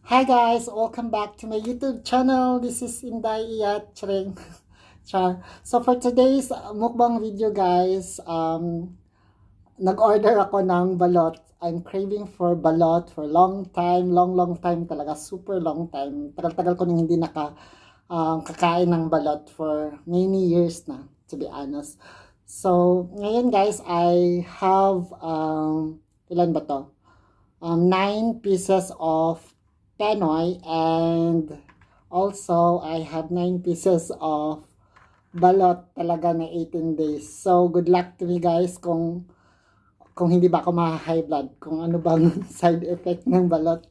Hi guys, welcome back to my YouTube channel. This is INDAY IYAT. Charing. Char. So for today's mukbang video guys, nag-order ako ng balot. I'm craving for balot for long time, long time talaga, super long time. Tagal-tagal ko nang hindi kakain ng balot for many years na, to be honest. So ngayon guys, I have ilan ba to? 9 pieces of Penoy, and also I have 9 pieces of balot talaga na 18 days. So good luck to me guys kung hindi ba ako ma-high blood, kung ano bang side effect ng balot.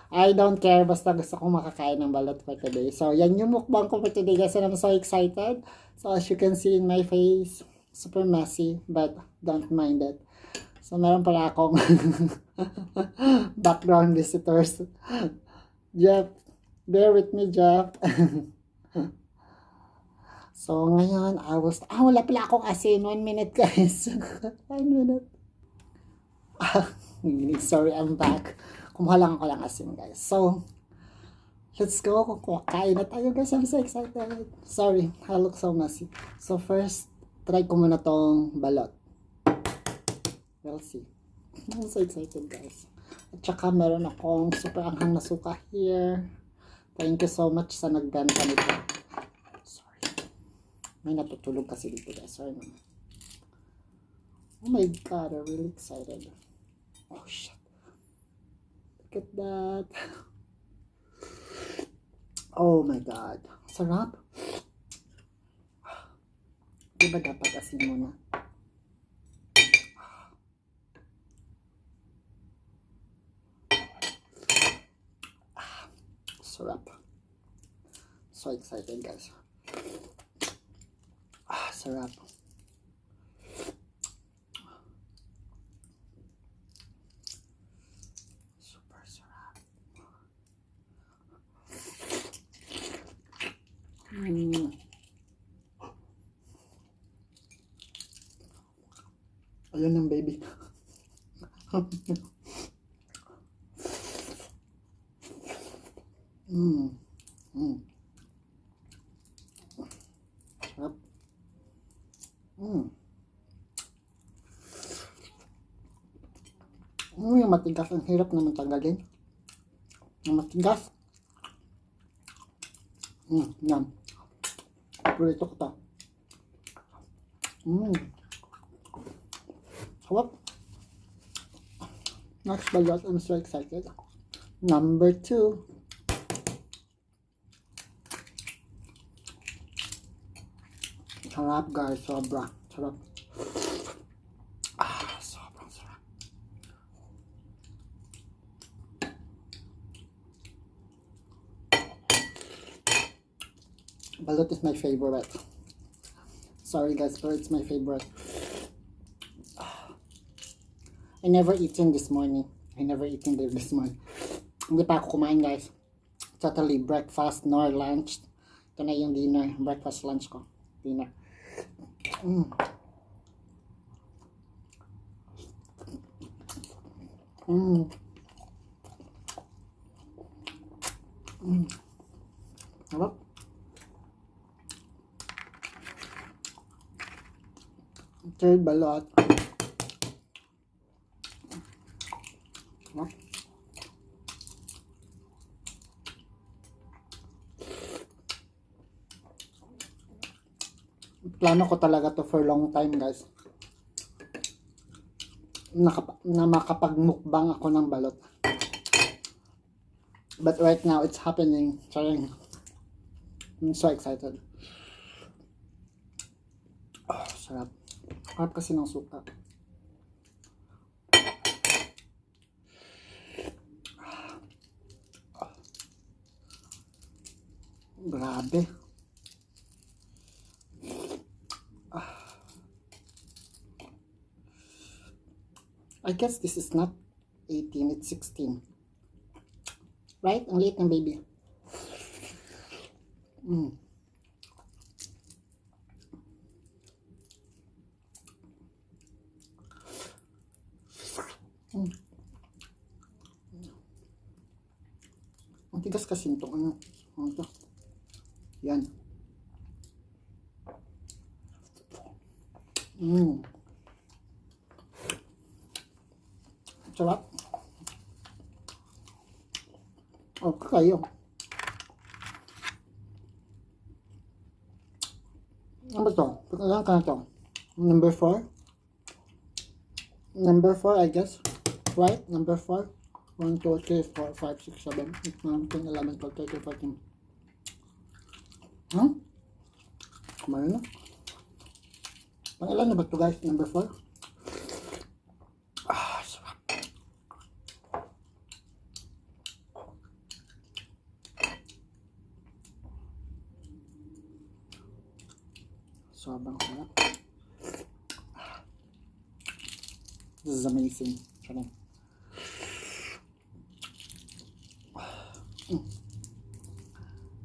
I don't care, basta gusto kong makakain ng balot for today. So yan yung mukbang ko for today guys, and I'm so excited. So as you can see in my face, super messy, but don't mind it. So meron pala akong background visitors. Jeff, bear with me, Jeff. So, ngayon, wala pala akong asin. 1 minute, guys. 1 minute. Sorry, I'm back. Kumuha lang ako lang asin, guys. So, let's go. Kain na tayo, guys. I'm so excited. Sorry, I look so messy. So, first, try ko muna tong balot. We'll see. I'm so excited, guys. At saka meron akong super anghang na suka here. Thank you so much sa nagbenta nito. Sorry. May natutulog kasi dito guys. Sorry naman. Oh my god, I'm really excited. Oh shit. Look at that. Oh my god. Sarap. Diba dapat asin muna? Sarap. So excited guys. Sarap. Super sarap. Ayun ang baby. Sarap. Yung matigas, ang hirap naman tanggalin. Yung matigas. Yan. Purito ko to. Sarap. Next balot, I'm so excited. Number 2. Sarap guys, sobra. Sarap. Sobrang sarap. Balot is my favorite. Sorry guys, but it's my favorite. I never eaten this morning. Hindi pa ako kumain guys. Totally breakfast nor lunch. Ito na yung dinner. Breakfast, lunch ko. Dinner. Sarap. Third balot. Plano ko talaga to for long time guys. Na makapag-mukbang ako ng balot. But right now it's happening. Sorry. I'm so excited. Sarap. Sarap kasi ng suka. Grabe. I guess this is not 18, it's 16. Right? Ang liit ng baby. Ang tigas kasi ito. Ano ito? Yan. Sarap. Okay kayo. Ano ba ito? Pagkalaan ka na ito. Number 4. Number 4, I guess. Right? Number 4. 1, 2, 3, 4, 5, 6, 7, 8, 9, 10, 11, 12, 13, 14. Kumain na. Pang-ilan na ba ito guys? Number 4? Sarap. Sobrang sarap. This is amazing. Sarap.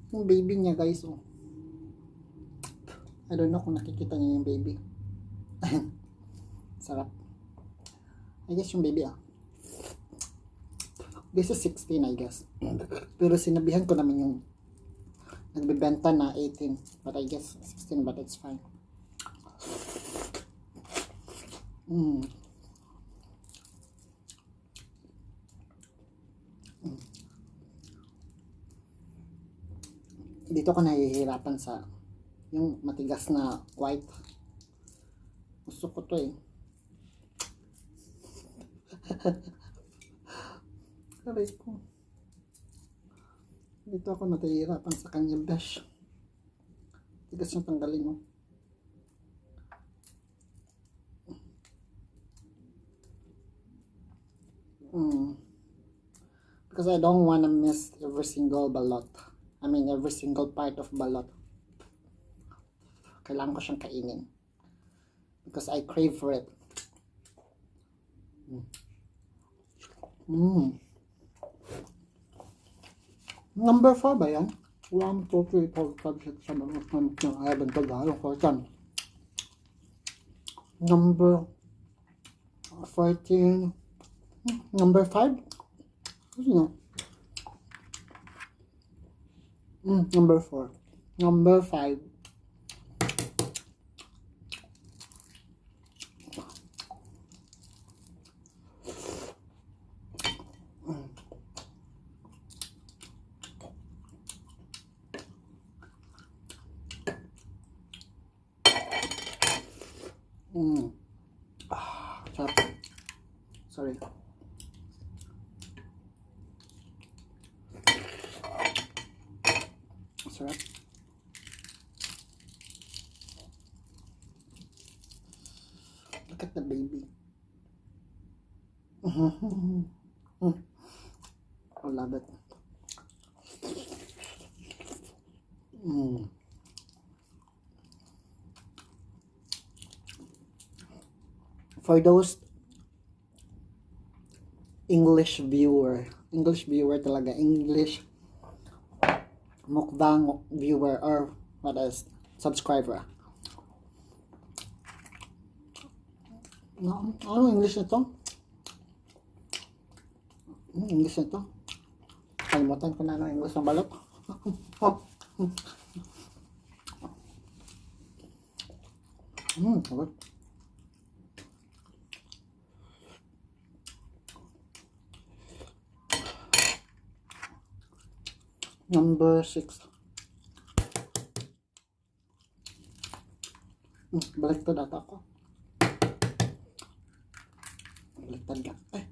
Yung baby niya guys, oh. I don't know kung nakikita niya yung baby. Sarap. I guess yung baby, This is 16, I guess. Pero sinabihan ko namin yung nagbibenta na 18. But I guess 16, but it's fine. Dito ko nahihirapan sa yung matigas na white. Gusto ko to eh. Aray ko. Dito ako nahihirapan sa kanyang blush. Tigas yung tanggalin mo. Because I don't wanna miss every single balot. I mean, every single part of balot. Kailangan ko siyang kainin. Because I crave for it. Number 4 ba yan? 1, 2, 3, 4, 5, 6, 7, 8, 9, 10, 11, 12, 14. Number 14. Number 5? No. Number 4. Number 5. Sarap. Sorry. Sarap. Look at the baby. I love it. For those English viewer talaga, English mukbang viewer or what else, subscriber. Ano English nito? English nito? Kalimutan ko na ang English ng balot. Sarap. Number 6. Baliktad ata ako. Baliktad ka. Ay,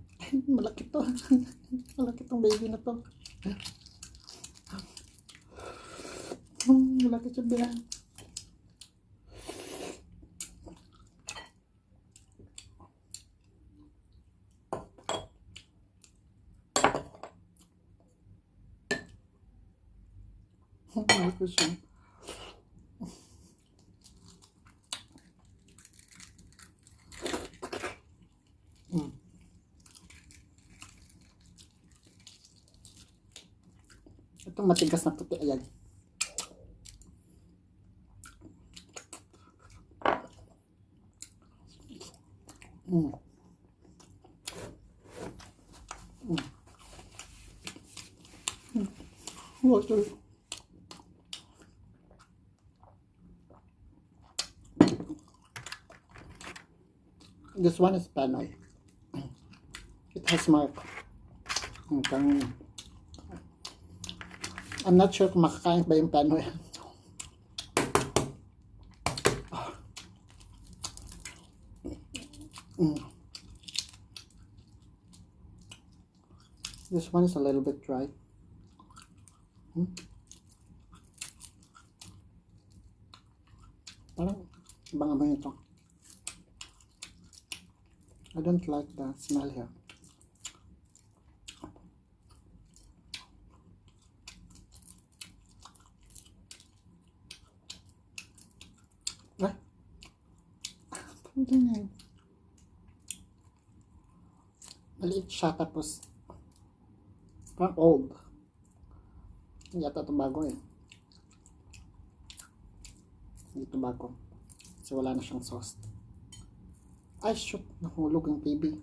malaki to. Malaki tong baby na to. Malaki siya bilang. Malaki siya. Itong matigas na puti, ayan. Water. This one is Penoy. It has mark. I'm not sure kung makakain ba yung Penoy. This one is a little bit dry. Parang ibang amoy ito. I don't like the smell here. Ay! Ano na yun? Maliit siya tapos parang old. Hindi yata ito bago eh. Hindi ito bago. Kasi wala na siyang sauce. Ay, shoot. Nahulog yung TV.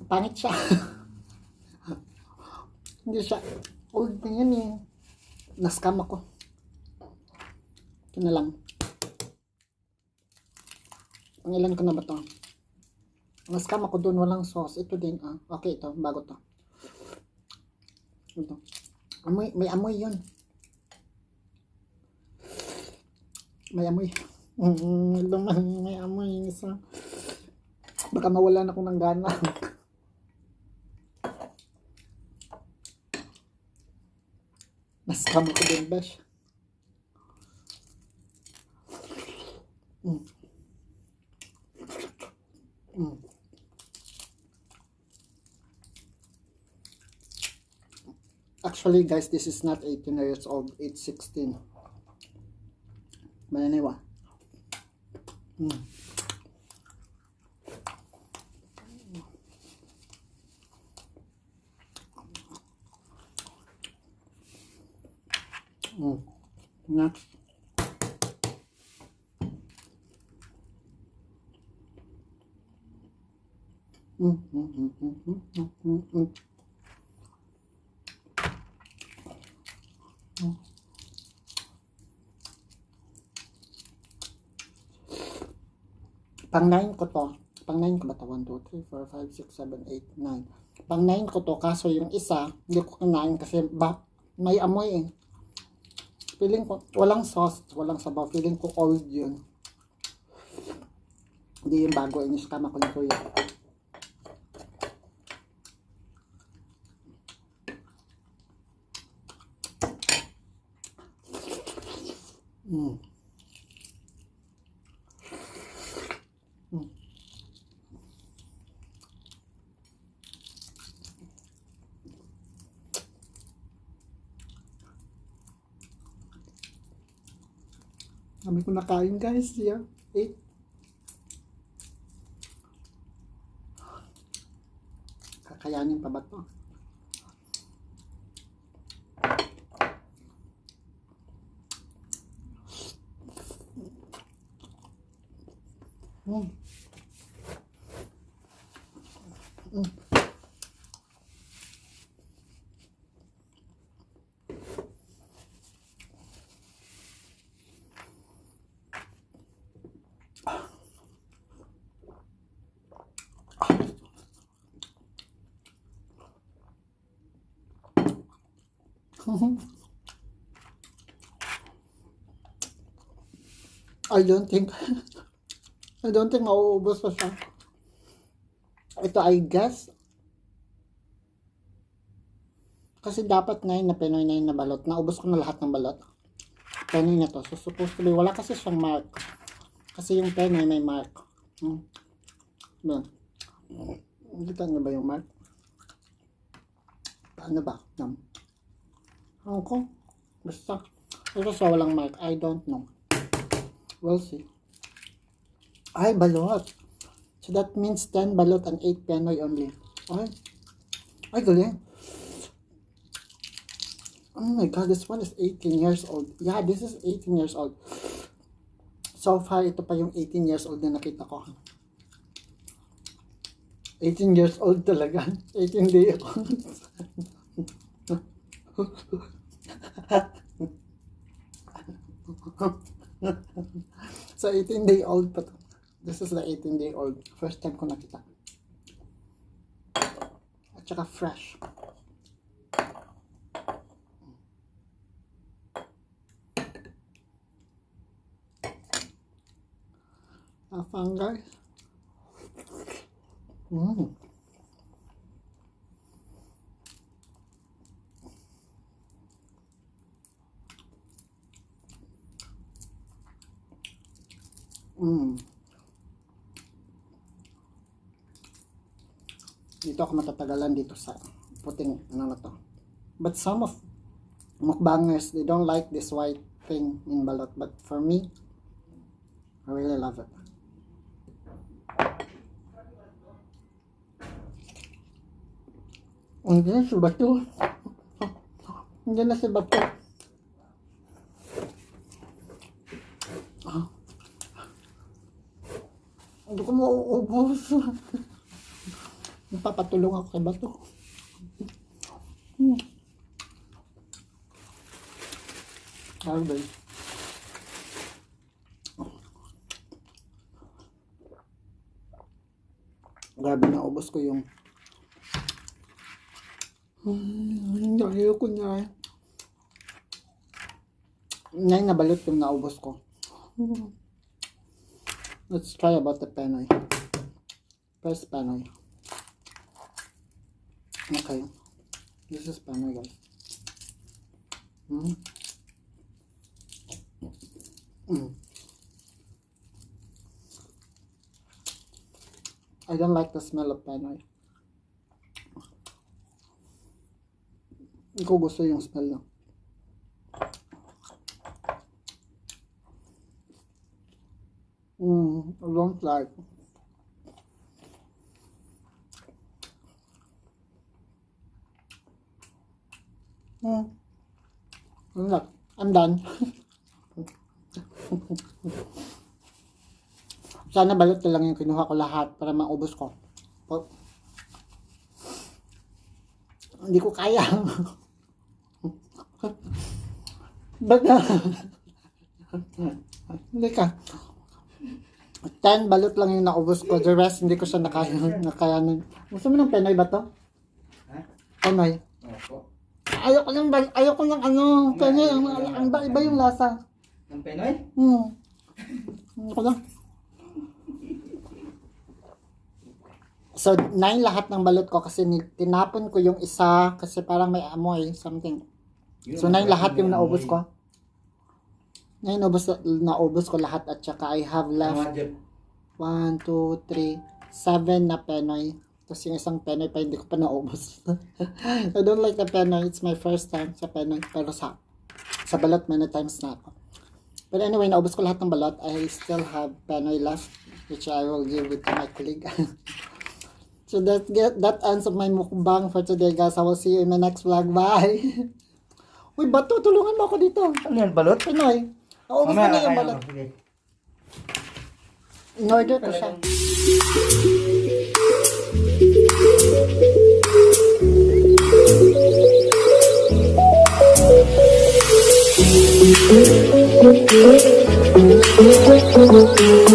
Pangit siya. Hindi siya. Old na yan eh. Nascam ako. Ito na lang. Pangilan ko na ba ito? Nascam ako doon. Walang sauce. Ito din. Okay, ito. Bago to. Ito. Amoy, may amoy yun. May amoy. May amoy yung isa. Baka mawalan ako ng gana. Nascam ako din, besh. Actually, guys, this is not 18 years old. It's 16. But anyway. Next. Pang 9 ko to. Pang 9 ko ba to? 1, 2, 3, 4, 5, 6, 7, 8, 9. Pang 9 ko to. Kaso yung isa, hindi ko kinain kasi may amoy eh. Feeling ko, walang sauce, walang sabaw. Feeling ko old yun. Hindi yung bago. Iniskama ko yung kuya. Kami ko nakain, guys. Yeah. 8. Kakayanin pa ba ito? I don't think mauubos pa siya. Ito, I guess kasi dapat 9 na Penoy, 9 na balot. Naubos ko na lahat ng balot. Penoy na to. So supposed to be, wala kasi siyang mark. Kasi yung Penoy may mark. Kita niyo ba yung mark? Paano ba? Ako? Basta. Ito sa walang mark. I don't know. We'll see. Ay, balot. So that means 10 balot and 8 Penoy only. Ay, galing. Oh my god, this one is 18 years old. Yeah, this is 18 years old. So far, ito pa yung 18 years old na nakita ko. 18 years old talaga. 18 day old. So 18 day old pa to. This is the 18 day old. First time ko nakita. At saka fresh. Fungi. Dito ako matatagalan dito sa puting ano na to. But some of mukbangers, they don't like this white thing in balot. But for me, I really love it. Hindi na si Bato. Hindi na si Bato. Hindi ko mauubos. Napapatulong ako kay Bato. Okay. Grabe, naubos ko yung ayoko na. Ngayon nabalot yung naubos ko. Let's try about the Penoy. First Penoy. Okay. This is Penoy, guys. I don't like the smell of Penoy. Hindi ko gusto yung smell niya. I don't like. I'm done. Sana balot na lang yung kinuha ko lahat para maubos ko. Hindi ko kaya. Ba't na? Hindi ka. 10 balot lang yung naubos ko. The rest, hindi ko siya nakayanin. Gusto mo ng Penoy ba to? Penoy. Ayoko lang ano. Penoy, ang iba yung lasa. Ng Penoy? Ayoko lang. So, 9 lahat ng balot ko kasi tinapon ko yung isa kasi parang may amoy, something. So, 9 lahat yung naubos ko. 9 naubos ko lahat at saka I have left 1, 2, 3, 7 na Penoy. Tapos yung isang Penoy pa hindi ko pa naubos. I don't like the Penoy. It's my first time sa Penoy. Pero sa balot, many times na ako. But anyway, naubos ko lahat ng balot. I still have Penoy left, which I will give it to my colleague. So that ends of my mukbang for today, guys. I will see you in my next vlog. Bye! Uy, Bato, tulungan mo ako dito. Ano yan, balot? Penoy. Naubos ko na yung balot. In order ko siya. Thank you.